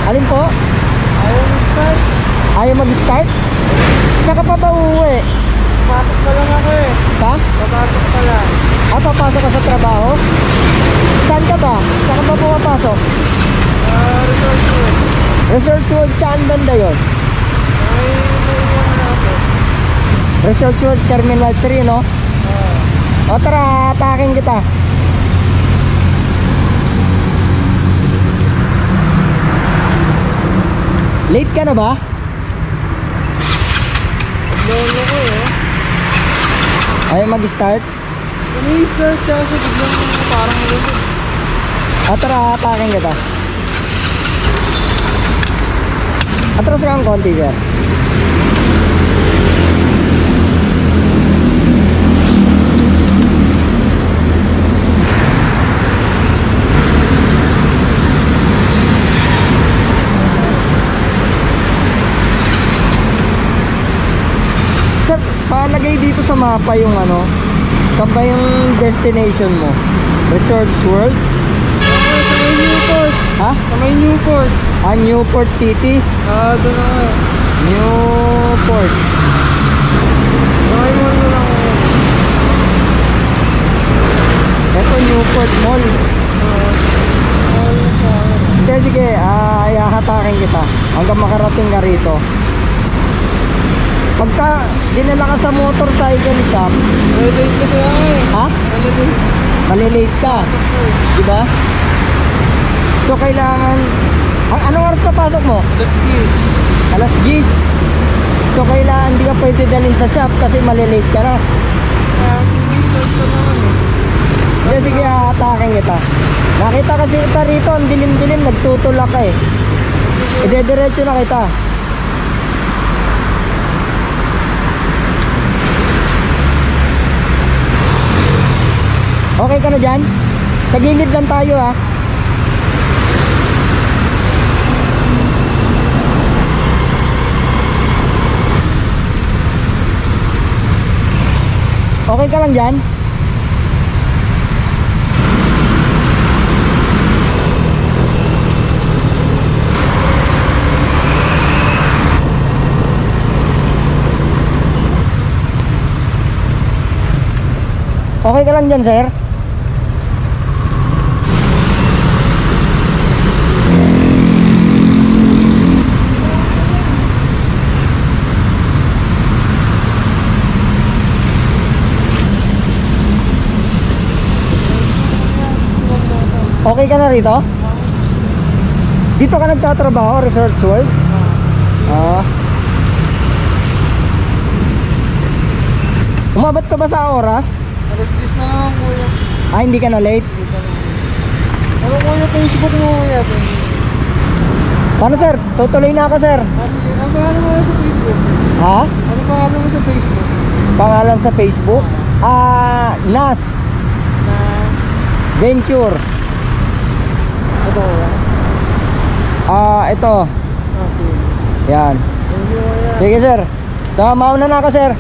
Alin po? Ayaw mag-start. Ayaw mag-start? Saan ka pa ba uuwi? Papasok pa lang ako eh. Saan? Papasok pa lang. Papasok ka sa trabaho? Saan ka ba? Saan ka ba pumapasok? Resort World. Resorts World, saan banda yun? Ay, naiwan natin. Resorts World Terminal 3, no? O tara, atakin kita. Late ka na ba? Lolo ko eh. Ayaw mag-start? Umi-start kasi biglang parang lumit. O tara, atakin kita. Atras ka ang konti, sir. Sir, palagay dito sa mapa yung ano, saan ba yung destination mo? Resorts World? Okay, sa may Newport. Ha? Sa may Newport. Newport City? Doon ako eh. Newport. Sa may mall na lang ako. Ito Newport Mall. Mall sa akin. Hindi, sige, ihahatakin kita hanggang makarating ka rito. Pagka dinala ka sa motorcycle shop, Malilate kasi ako eh. ha? Malilate. Malilate ka, diba? So kailangan, anong oras pa pasok mo? Alas 10. So kailangan hindi ka pwede dalhin sa shop kasi malilate ka na. Umi-start pa naman eh. Hindi, sige, hahatakin kita. Nakita kasi kita rito, ang dilim-dilim, nagtutulak ka eh. Idediretso na kita. Okay ka na dyan? Sa gilid lang tayo ha. Okay ka lang dyan? Okay ka lang dyan, sir? Okay ka na rito? Dito ka nagtatrabaho, Resorts World? Umabot ka ba sa oras? Alas 10 na naman kuya. Hindi ka na late? Dito na. Ano kuya, Facebook mo kuya? Paano sir? Tutuloy na ako sir. Ano pangalan mo sa Facebook? Ha? Ano pangalan mo sa Facebook? Pangalan sa Facebook? Nas Na... Venture. Ito kuya? Ito. Okay. Yan. Thank you kuya. Sige sir. Mauna na ako sir.